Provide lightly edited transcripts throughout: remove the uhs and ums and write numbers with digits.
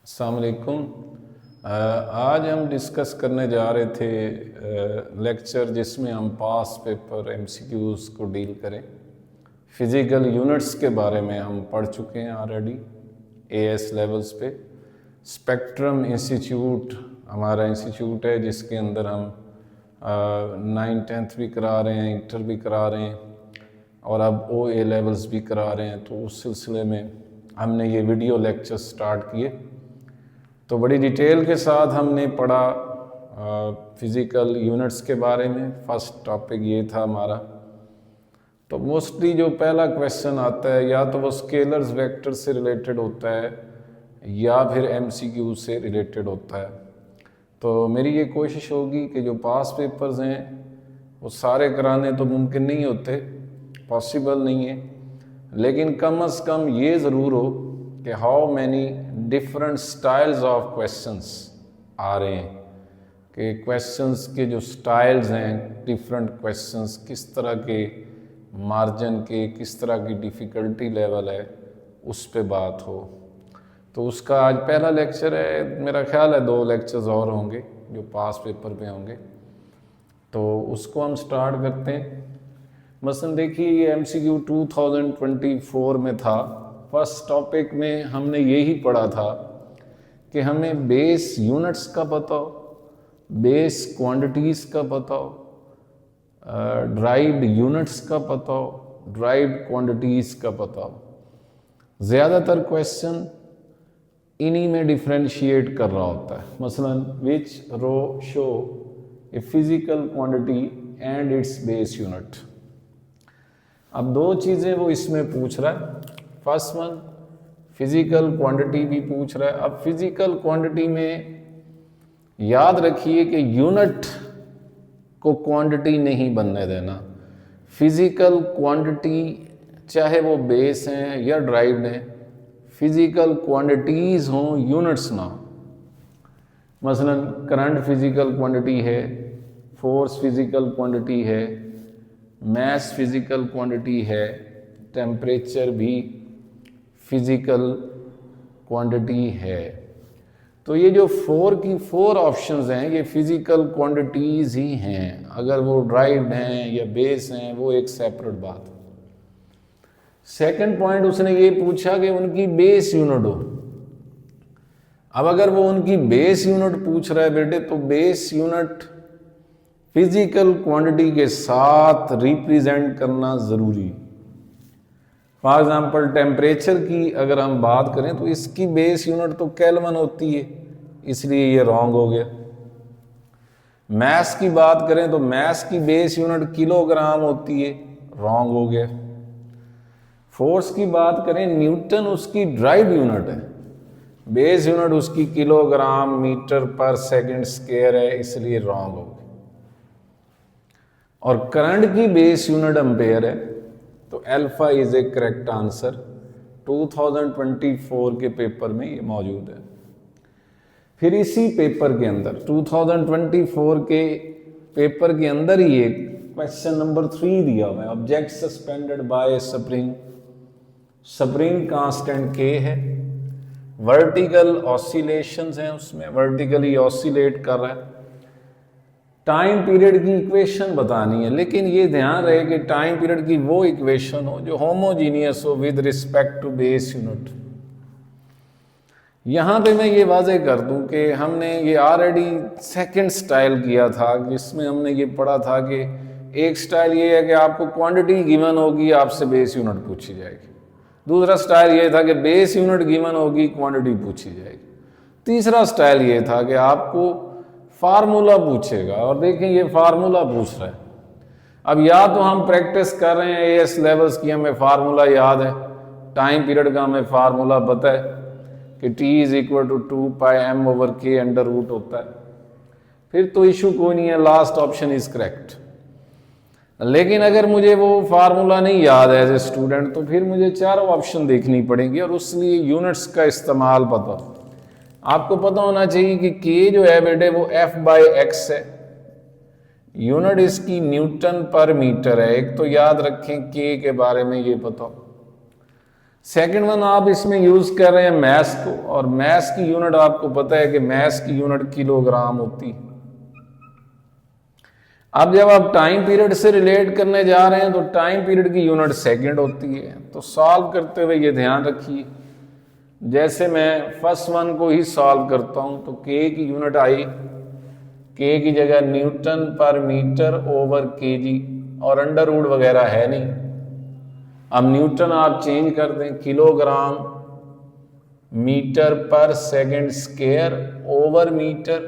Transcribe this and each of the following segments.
अस्सलाम वालेकुम। आज हम डिस्कस करने जा रहे थे लेक्चर जिसमें हम पास पेपर एमसीक्यूज़ को डील करें। फिज़िकल यूनिट्स के बारे में हम पढ़ चुके हैं ऑलरेडी एएस लेवल्स पे। स्पेक्ट्रम इंस्टीट्यूट हमारा इंस्टीट्यूट है जिसके अंदर हम 9th-10th भी करा रहे हैं, इंटर भी करा रहे हैं और अब OA लेवल्स भी करा रहे हैं। तो उस सिलसिले में हमने ये वीडियो लेक्चर स्टार्ट किए। तो बड़ी डिटेल के साथ हमने पढ़ा फिज़िकल यूनिट्स के बारे में। फर्स्ट टॉपिक ये था हमारा। तो मोस्टली जो पहला क्वेश्चन आता है या तो वो स्केलर्स वेक्टर से रिलेटेड होता है या फिर एमसीक्यू से रिलेटेड होता है। तो मेरी ये कोशिश होगी कि जो पास पेपर्स हैं वो सारे कराने तो मुमकिन नहीं होते, पॉसिबल नहीं है, लेकिन कम से कम ये ज़रूर हो कि how many different styles of questions आ रहे हैं, कि क्वेश्चंस के जो स्टाइल्स हैं, डिफरेंट क्वेश्चंस किस तरह के मार्जिन के, किस तरह की डिफ़िकल्टी लेवल है, उस पे बात हो। तो उसका आज पहला लेक्चर है। मेरा ख्याल है 2 लेक्चर्स और होंगे जो पास पेपर पे होंगे, तो उसको हम स्टार्ट करते हैं। मसलन देखिए ये MCQ 2024 में था। फर्स्ट टॉपिक में हमने यही पढ़ा था कि हमें बेस यूनिट्स का बताओ, बेस क्वांटिटीज़ का बताओ, ड्राइव्ड यूनिट्स का बताओ, ड्राइव्ड क्वांटिटीज़ का बताओ। ज़्यादातर क्वेश्चन इन्हीं में डिफ्रेंशिएट कर रहा होता है। मसलन which row show a physical quantity and its base unit. अब 2 चीज़ें वो इसमें पूछ रहा है। फर्स्ट वन फिजिकल क्वांटिटी भी पूछ रहा है। अब फिजिकल क्वांटिटी में याद रखिए कि यूनिट को क्वांटिटी नहीं बनने देना। फिजिकल क्वांटिटी चाहे वो बेस हैं या ड्राइव्ड हैं, फिजिकल क्वांटिटीज़ हों, यूनिट्स ना हो। मसलन करंट फिजिकल क्वांटिटी है, फोर्स फिजिकल क्वांटिटी है, मैस फिजिकल क्वांटिटी है, टेम्परेचर भी फिजिकल क्वांटिटी है। तो ये जो 4 ऑप्शंस हैं ये फिजिकल क्वांटिटीज़ ही हैं। अगर वो ड्राइव्ड हैं या बेस हैं वो एक सेपरेट बात है। सेकंड पॉइंट उसने ये पूछा कि उनकी बेस यूनिट हो। अब अगर वो उनकी बेस यूनिट पूछ रहा है बेटे, तो बेस यूनिट फिजिकल क्वांटिटी के साथ रिप्रेजेंट करना ज़रूरी। फॉर एग्जांपल टेम्परेचर की अगर हम बात करें तो इसकी बेस यूनिट तो केल्विन होती है, इसलिए ये रॉन्ग हो गया। मैस की बात करें तो मैस की बेस यूनिट किलोग्राम होती है, रॉन्ग हो गया। फोर्स की बात करें, न्यूटन उसकी ड्राइव यूनिट है, बेस यूनिट उसकी किलोग्राम मीटर पर सेकंड स्क्वायर है, इसलिए रॉन्ग हो गया। और करंट की बेस यूनिट एम्पेयर है, तो alpha is A correct answer. 2024 के पेपर में ये मौजूद है। फिर इसी पेपर के अंदर 2024 के पेपर के अंदर ही एक क्वेश्चन नंबर 3 दिया हुआ है। Object suspended bye spring, spring constant K है, वर्टिकल ऑसिलेशंस हैं, उसमें वर्टिकली ऑसिलेट कर रहा है। टाइम पीरियड की इक्वेशन बतानी है, लेकिन ये ध्यान रहे कि टाइम पीरियड की वो इक्वेशन हो जो होमोजीनियस हो with respect to base unit. यहाँ पे मैं ये वाजे कर दूं कि हमने ये ऑलरेडी सेकंड स्टाइल किया था, जिसमें हमने ये पढ़ा था कि एक स्टाइल ये है कि आपको क्वांटिटी गिवन होगी, आपसे बेस यूनिट पूछी जाएगी। दूसरा स्टाइल ये था कि बेस यूनिट गिवन होगी, क्वांटिटी पूछी जाएगी। तीसरा स्टाइल ये था कि आपको फार्मूला पूछेगा, और देखें ये फार्मूला पूछ रहा है। अब या तो हम प्रैक्टिस कर रहे हैं एएस लेवल्स की, हमें फार्मूला याद है, टाइम पीरियड का हमें फार्मूला पता है कि T = 2πm/k √ होता है, फिर तो इशू कोई नहीं है, लास्ट ऑप्शन इज करेक्ट। लेकिन अगर मुझे वो फार्मूला नहीं याद है एज ए स्टूडेंट, तो फिर मुझे 4 ऑप्शन देखनी पड़ेंगी, और उसलिए यूनिट्स का इस्तेमाल पता आपको पता होना चाहिए कि K जो है बेटे वो F/x है, यूनिट इसकी न्यूटन पर मीटर है। एक तो याद रखें K के बारे में ये पता हो। सेकंड वन आप इसमें यूज कर रहे हैं मैस को, और मैस की यूनिट आपको पता है कि मैस की यूनिट किलोग्राम होती है। अब जब आप टाइम पीरियड से रिलेट करने जा रहे हैं तो टाइम पीरियड की यूनिट सेकंड होती है। तो सॉल्व करते हुए ये ध्यान रखिए, जैसे मैं फर्स्ट वन को ही सॉल्व करता हूं तो के की यूनिट आई, के की जगह न्यूटन पर मीटर ओवर केजी, और अंडर रूट वगैरह है नहीं। अब न्यूटन आप चेंज कर दें, किलोग्राम मीटर पर second square over metre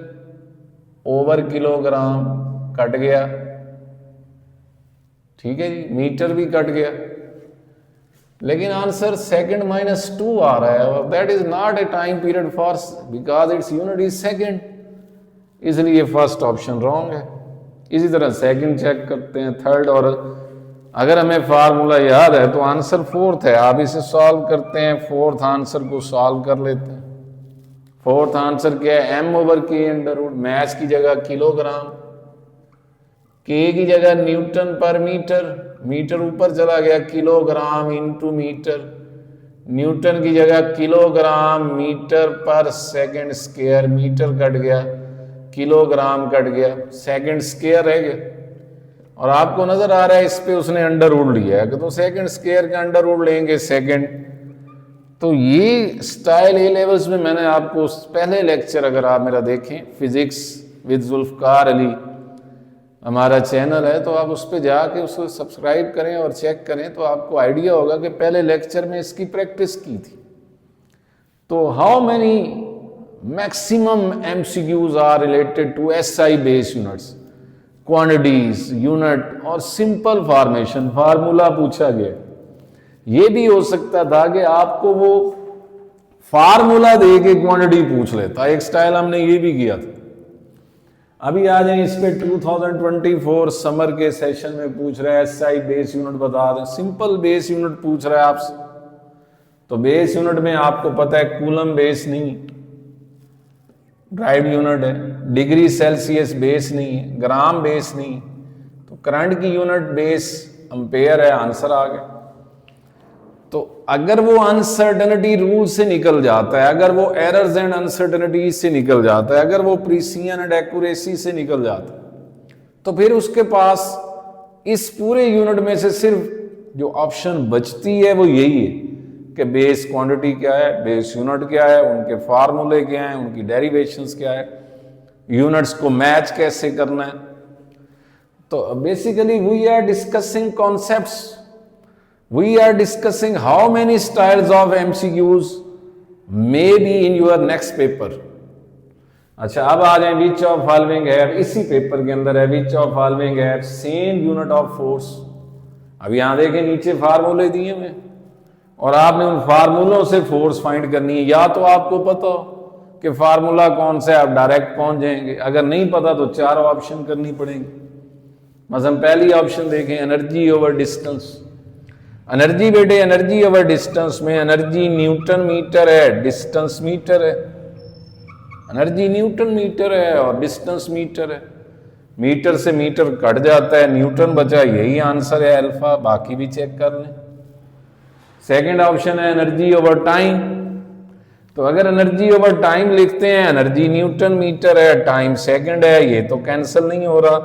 over kilogram, cut गया, ठीक है जी, मीटर भी कट गया। लेकिन आंसर सेकंड -2 आ रहा है, that is not a time period for, because its unit is second, इसलिए फर्स्ट ऑप्शन रॉन्ग है। इसी तरह सेकंड चेक करते हैं, थर्ड, और अगर हमें फार्मूला याद है तो आंसर फोर्थ है। आप इसे सॉल्व करते हैं, फोर्थ आंसर को सॉल्व कर लेते हैं। फोर्थ आंसर क्या है, m ओवर के अंडर रूट, मैथ्स की जगह किलोग्राम, के की जगह न्यूटन पर मीटर, मीटर ऊपर चला गया, किलोग्राम इंटू मीटर, न्यूटन की जगह किलोग्राम मीटर पर सेकंड स्क्वायर, मीटर कट गया, किलोग्राम कट गया, सेकंड स्क्वायर रह गया। और आपको नजर आ रहा है इस पे उसने अंडर रूट लिया है, तो सेकंड स्क्वायर का अंडर रूट लेंगे सेकंड। तो ये स्टाइल ए लेवल्स में मैंने आपको पहले लेक्चर, अगर आप मेरा देखें, फिजिक्स विद जुल्फकार अली हमारा चैनल है, तो आप उस पर जाके उसको सब्सक्राइब करें और चेक करें, तो आपको आइडिया होगा कि पहले लेक्चर में इसकी प्रैक्टिस की थी। तो how many maximum MCQs are related to SI base units, quantities, unit और सिंपल फॉर्मेशन, फार्मूला पूछा गया। ये भी हो सकता था कि आपको वो फार्मूला दे के क्वांटिटी पूछ लेता, एक स्टाइल हमने ये भी किया था। अभी आ जाए इस पे 2024 समर के सेशन में पूछ रहा है SI बेस यूनिट बता दें, सिंपल बेस यूनिट पूछ रहा है आपसे। तो बेस यूनिट में आपको पता है कूलम बेस नहीं, ड्राइव यूनिट है, डिग्री सेल्सियस बेस नहीं है, ग्राम बेस नहीं, तो करंट की यूनिट बेस एम्पेयर है, आंसर आ गया। तो अगर वो अनसर्टेनिटी रूल से निकल जाता है, अगर वो एरर्स एंड अनसर्टेनिटी से निकल जाता है, अगर वो प्रिसीजन एंड एक्यूरेसी से निकल जाता है, तो फिर उसके पास इस पूरे यूनिट में से सिर्फ जो ऑप्शन बचती है वो यही है कि बेस क्वांटिटी क्या है, बेस यूनिट क्या है, उनके फार्मूले क्या हैं, उनकी डेरिवेशंस क्या है, यूनिट्स को मैच कैसे करना है। तो basically we are discussing concepts, we are discussing how many styles of MCQs may be in your next paper। अच्छा, अब आ जाए विच ऑफ फॉलोइंग है, इसी पेपर के अंदर है, विच ऑफ फॉलोइंग है सेम यूनिट ऑफ फोर्स। अब यहां देखें नीचे फार्मूले दिए हुए, और आपने उन फार्मूलों से फोर्स फाइंड करनी है। या तो आपको पता हो कि फार्मूला कौन सा है, आप डायरेक्ट पहुंच जाएंगे, अगर नहीं पता तो 4 ऑप्शन करनी पड़ेंगी। मतलब पहली ऑप्शन देखें, एनर्जी ओवर डिस्टेंस। एनर्जी बेटे, एनर्जी ओवर डिस्टेंस में एनर्जी न्यूटन मीटर है, डिस्टेंस मीटर है, एनर्जी न्यूटन मीटर है और डिस्टेंस मीटर है। मीटर से मीटर कट जाता है, न्यूटन बचा, यही आंसर है अल्फा, बाकी भी चेक कर लें। सेकंड ऑप्शन है एनर्जी ओवर टाइम। तो अगर एनर्जी ओवर टाइम लिखते हैं, एनर्जी न्यूटन मीटर है, टाइम सेकंड है, ये तो कैंसिल नहीं हो रहा,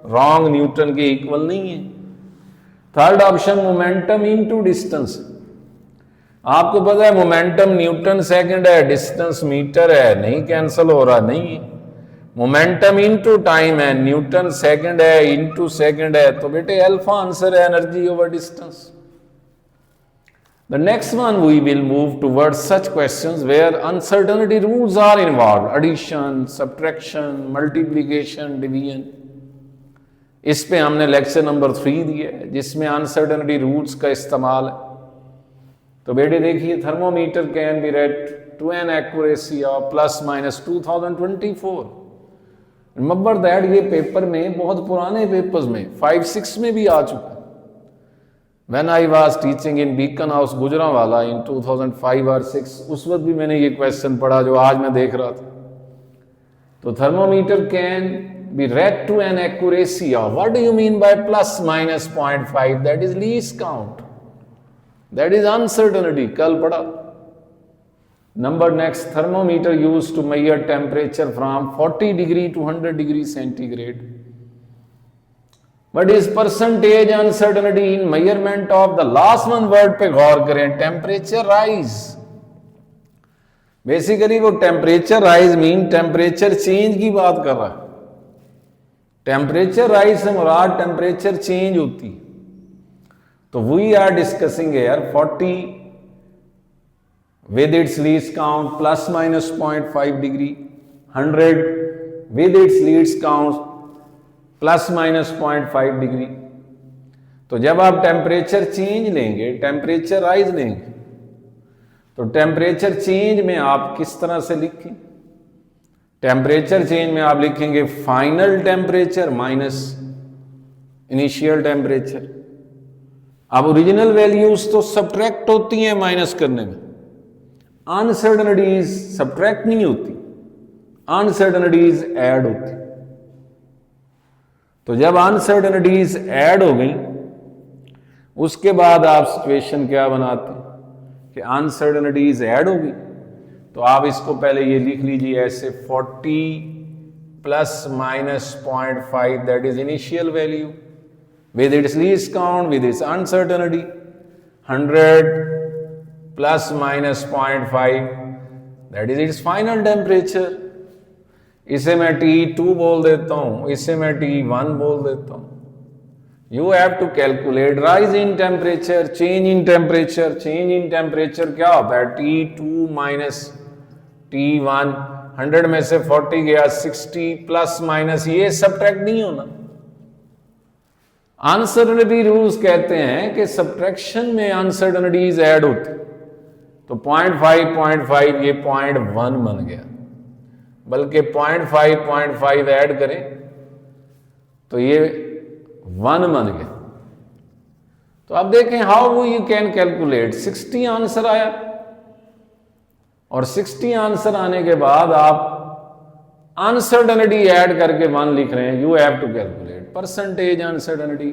रॉन्ग, न्यूटन के इक्वल नहीं है। Third option momentum into distance. आपको पता है मोमेंटम न्यूटन सेकंड है, डिस्टेंस मीटर है, नहीं कैंसिल हो रहा, नहीं। मोमेंटम इनटू टाइम है, न्यूटन सेकंड है, इनटू सेकंड है, तो बेटे अल्फा आंसर है, energy over distance. The next one we will move towards such questions where uncertainty rules are involved, addition, subtraction, multiplication, division। इस पे हमने लेक्चर नंबर 3 दिया है जिसमें अनसर्टेनिटी रूल्स का इस्तेमाल है। तो बेटे देखिए, thermometer can be read to an accuracy of ±2024। Remember that ये पेपर में, बहुत पुराने पेपर्स में 5-6 में भी आ चुका है। When I was teaching in Beacon House Gujranwala in 2005 और 6, उस वक्त भी मैंने ये क्वेश्चन पढ़ा जो आज मैं देख रहा था। तो thermometer can be read to an accuracy of, what do you mean by ±0.5? that is least count। That is uncertainty, कल पढ़ा। Number next, thermometer use to measure temperature from 40 degree to 100 degree centigrade. But is percentage uncertainty in measurement of the last one word पे गौर करें, temperature rise. Basically वो temperature rise mean temperature change की बात कर रहा है। Temperature rise से मुराद टेम्परेचर चेंज होती। तो we are discussing here 40 with its least count plus minus 0.5 degree, 100 with its least count plus minus 0.5 degree. तो जब आप टेम्परेचर चेंज लेंगे, टेम्परेचर राइज लेंगे, तो टेम्परेचर चेंज में आप किस तरह से लिखें? टेम्परेचर चेंज में आप लिखेंगे final temperature minus initial temperature. अब ओरिजिनल वैल्यूज तो सब्ट्रैक्ट होती हैं माइनस करने में, अनसर्टनिटीज सब्ट्रैक्ट नहीं होती, अनसर्टनिटीज ऐड होती। तो जब अनसर्टनिटीज ऐड हो गई, उसके बाद आप सिचुएशन क्या बनाते हैं कि अनसर्टनिटीज ऐड हो गई, तो आप इसको पहले ये लिख लीजिए ऐसे 40 plus minus 0.5 that is initial value with its least count with its uncertainty, 100 plus minus 0.5 that is its final temperature। इसे मैं T2 बोल देता हूं, इसे मैं T1 बोल देता हूं। You have to calculate rise in temperature, change in temperature, change in temperature क्या होता है? T2 minus T1, 100 में से 40 गया 60 प्लस माइनस, ये सब्ट्रैक्ट नहीं होना। अनसर्टनिटी रूल्स कहते हैं कि सब्ट्रैक्शन में अनसर्टनिटीज ऐड होती, तो 0.5 ये 0.1 बन गया, बल्कि 0.5 ऐड करें तो ये 1 बन गया। तो अब देखें how you can calculate. 60 answer आया, और 60 आंसर आने के बाद आप अनसर्टनिटी ऐड करके 1 लिख रहे हैं। You have to calculate percentage uncertainty.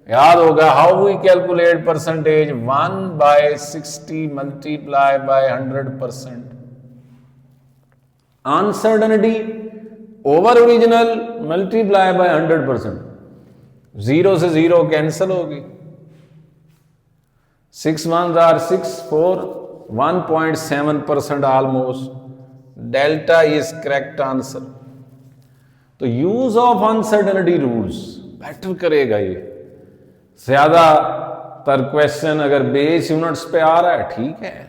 याद होगा how we calculate percentage, 1/60 multiply by 100%। Uncertainty over original multiply by 100%। 0 से 0 कैंसिल होगी, 6 1s are 6 4 1.7% almost. Delta is correct answer. तो use of uncertainty rules better करेगा ये। ज्यादातर क्वेश्चन अगर base units पे आ रहा है ठीक है,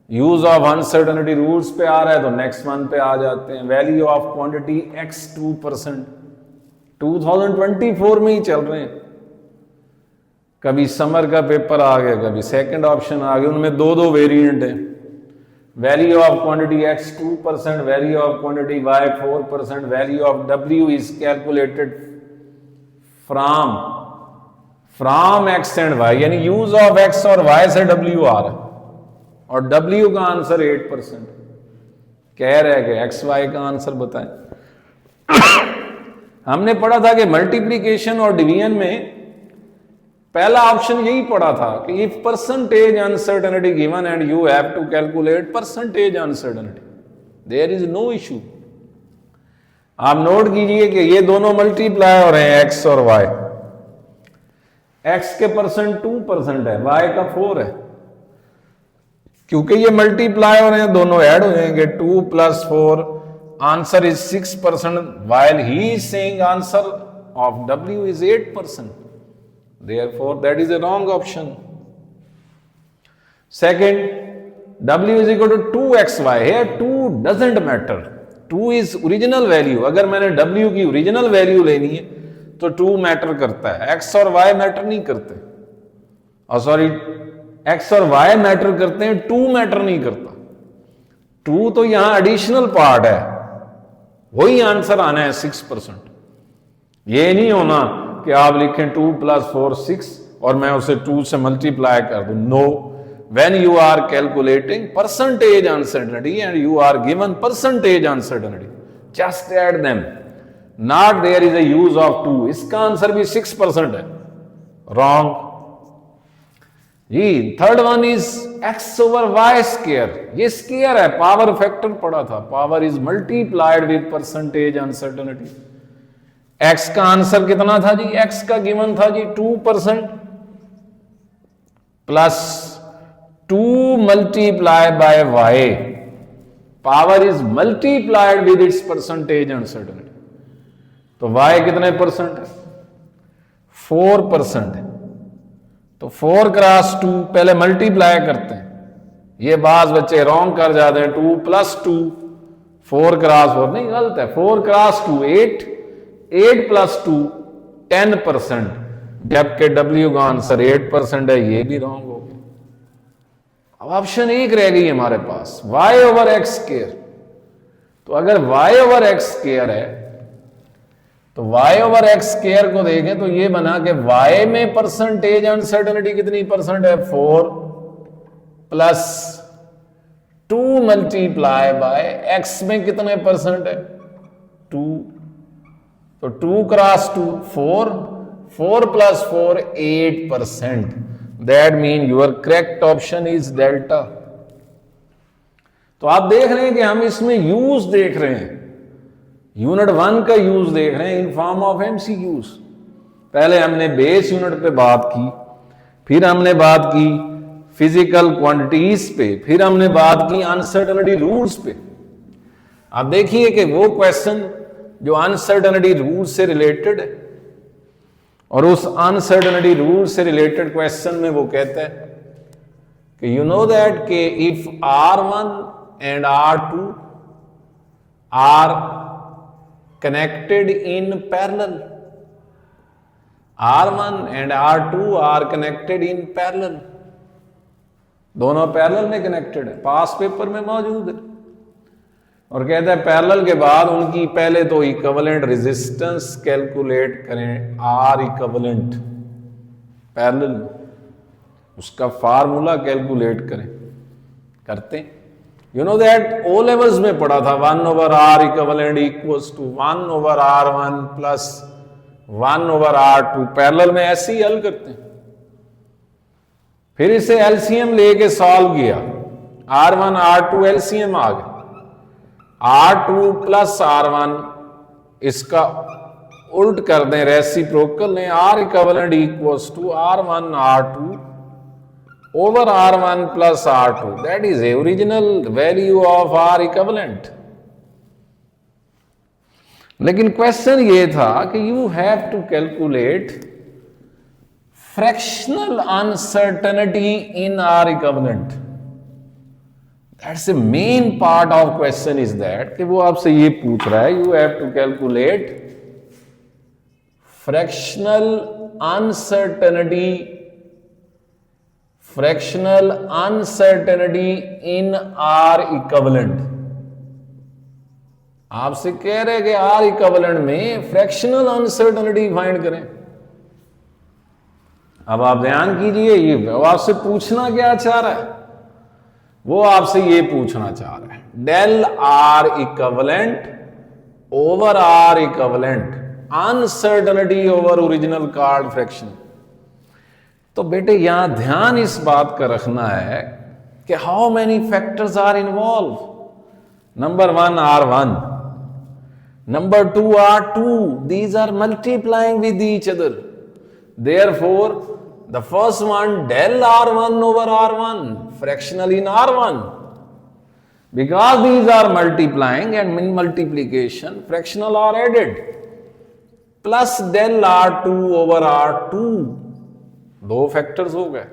यूज ऑफ अनसर्टनिटी रूल्स पे आ रहा है तो नेक्स्ट वन पे आ जाते हैं। वैल्यू ऑफ क्वांटिटी x 2%, 2024 में ही चल रहे हैं। कभी समर का पेपर आ गया, कभी सेकंड ऑप्शन आ गया, उनमें 2 वेरिएंट है। Value of quantity x 2%, value of quantity y 4%, value of w is calculated from x and y, यानी यूज ऑफ x और y से w आ रहा है, और w का आंसर 8%। कह रहे हैं कि x y का आंसर बताएं। हमने पढ़ा था कि मल्टीप्लीकेशन और डिवीजन में पहला ऑप्शन यही पढ़ा था कि if percentage uncertainty given and you have to calculate percentage uncertainty, there is no issue. आप नोट कीजिए कि ये दोनों मल्टीप्लाई हो रहे हैं x और y। x के परसेंट 2% है, y का 4 है। क्योंकि ये मल्टीप्लाई हो रहे हैं दोनों ऐड हो जाएंगे, 2 + 4 answer is 6%, while he is saying answer of w is 8%. Therefore, that is a wrong option. Second, w is equal to 2xy. Here 2 doesn't matter. 2 is original value. अगर मैंने w की original value लेनी है तो 2 matter करता है, x और y matter नहीं करते। और सॉरी, x और y मैटर करते हैं, 2 मैटर नहीं करता। 2 तो यहां एडिशनल पार्ट है, वही आंसर आना है 6%। ये नहीं होना कि आप लिखें 2 + 4 6 और मैं उसे 2 से मल्टीप्लाई कर दूं। No, when you are calculating percentage uncertainty and you are given percentage uncertainty, just add them, not there is a use of 2। इसका आंसर भी 6% है, रॉन्ग। जी। Third one is X over Y square, ये square है, power factor पढ़ा था, power is multiplied with percentage uncertainty. X का answer कितना था जी, एक्स का गिवन था जी 2% plus 2 multiply bye Y, power is multiplied with its percentage uncertainty. तो वाई कितने परसेंट है, 4% है। तो 4 क्रॉस 2 पहले मल्टीप्लाई करते हैं, ये बात बच्चे रॉन्ग कर जाते हैं, 2 प्लस 2, 4 क्रॉस 4 नहीं, गलत है, 4 क्रॉस 2 8, 8 प्लस 2 10%, जबकि डब्ल्यू का आंसर 8% है, ये भी रॉन्ग हो गया। अब ऑप्शन एक रह गई हमारे पास, वाई ओवर एक्स स्क्वायर। तो अगर वाई ओवर एक्स स्क्वायर है तो वाई ओवर एक्स स्क्वायर को देखें तो ये बना के वाई में परसेंटेज अनसर्टेनिटी कितनी परसेंट है, 4 प्लस 2 मल्टीप्लाई बाय एक्स में कितने परसेंट है, 2। तो 2 cross 2 4, 4 plus 4 8%। That mean your correct option is delta. तो आप देख रहे हैं कि हम इसमें यूज देख रहे हैं, यूनिट 1 का यूज देख रहे हैं इन फॉर्म ऑफ एमसीक्यूज। पहले हमने बेस यूनिट पे बात की, फिर हमने बात की फिजिकल क्वांटिटीज पे, फिर हमने बात की अनसर्टेनिटी रूल्स पे। आप देखिए कि वो क्वेश्चन जो अनसर्टेनिटी रूल से रिलेटेड है, और उस अनसर्टेनिटी रूल से रिलेटेड क्वेश्चन में वो कहता है कि यू नो दैट कि if R1 and R2 are connected in parallel, R1 and R2 are connected in parallel, दोनों पैरेलल में कनेक्टेड है, पास पेपर में मौजूद है। और कहता है पैरेलल के बाद उनकी पहले तो इक्विवेलेंट रेजिस्टेंस कैलकुलेट करें, R इक्विवेलेंट पैरेलल, उसका फार्मूला कैलकुलेट करें, करते हैं। You know that O levels में पढ़ा था 1 over R equivalent equals to 1 over R1 plus 1 over R2, parallel में ऐसे ही हल करते हैं। फिर इसे एलसीएम लेके सॉल्व किया, R1 R2 एलसीएम आ गया, R2 प्लस R1 इसका उल्ट कर दें, रेसिप्रोकल लें, R equivalent equals to R1 R2 over R1 plus R2, that is the original value of R equivalent। लेकिन क्वेश्चन ये था कि you have to calculate fractional uncertainty in R equivalent। That's the main part of question is that कि वो आपसे ये पूछ रहा है, you have to calculate fractional uncertainty in R equivalent। आपसे कह रहे कि R equivalent में फ्रैक्शनल अनसर्टेनिटी फाइंड करें। अब आप ध्यान कीजिए, ये वो आपसे पूछना क्या चाह रहा है, वो आपसे ये पूछना चाह रहा है del R equivalent over R equivalent uncertainty over original card fraction. तो बेटे यहां ध्यान इस बात का रखना है कि how many factors are involve. Number 1 R1, number 2 R2, these are multiplying with each other, therefore the first one del R1 over R1 fractional in R1, because these are multiplying and in multiplication fractional are added, plus del R2 over R2, 2 factors हो गए।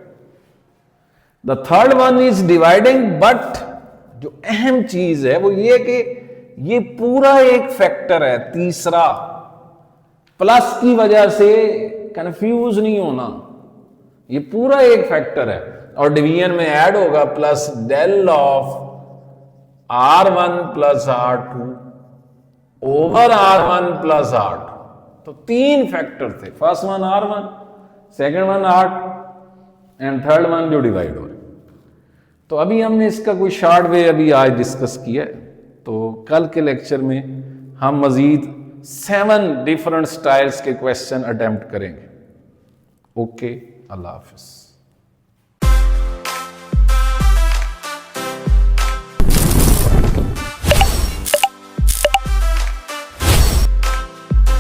The third one is dividing, but जो अहम चीज है वो ये कि ये पूरा एक फैक्टर है, तीसरा प्लस की वजह से कंफ्यूज नहीं होना, ये पूरा एक फैक्टर है और डिवीजन में ऐड होगा plus del of R1 plus R2 over R1 plus R2। तो 3 फैक्टर थे, first one R1, second one R2 and third one जो डिवाइड हो रहे। तो अभी हमने इसका कोई शॉर्ट वे अभी आज डिस्कस किया है, तो कल के लेक्चर में हम मजीद 7 डिफरेंट स्टाइल्स के क्वेश्चन अटेम्प्ट करेंगे। ओके, अल्लाह हाफिज।